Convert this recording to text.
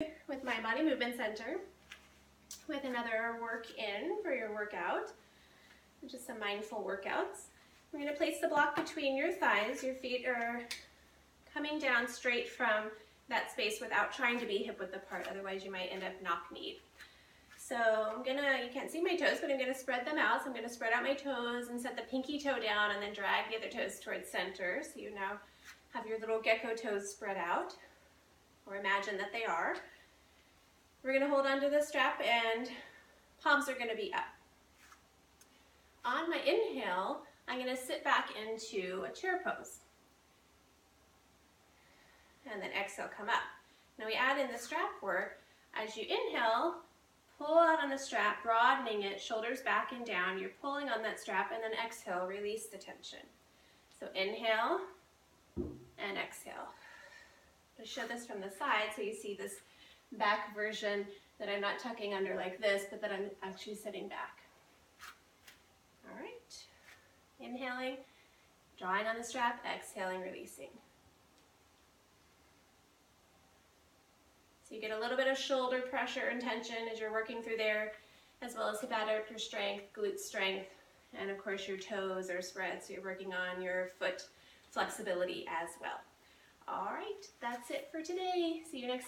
with my body movement center with another work in for your workout, just some mindful workouts. We're going to place the block between your thighs. Your feet are coming down straight from that space without trying to be hip width apart, otherwise you might end up knock-kneed. So you can't see my toes, but I'm gonna spread them out. So I'm gonna spread out my toes and set the pinky toe down and then drag the other toes towards center. So you now have your little gecko toes spread out, or imagine that they are. We're gonna hold onto the strap and palms are gonna be up. On my inhale, I'm gonna sit back into a chair pose. And then exhale, come up. Now we add in the strap work. As you inhale, pull out on the strap, broadening it, shoulders back and down. You're pulling on that strap, and then exhale, release the tension. So inhale and exhale. I'll show this from the side so you see this back version that I'm not tucking under like this, but that I'm actually sitting back. All right. Inhaling, drawing on the strap, exhaling, releasing. So you get a little bit of shoulder pressure and tension as you're working through there, as well as hip adductor strength, glute strength, and of course your toes are spread, so you're working on your foot flexibility as well. All right, that's it for today. See you next time.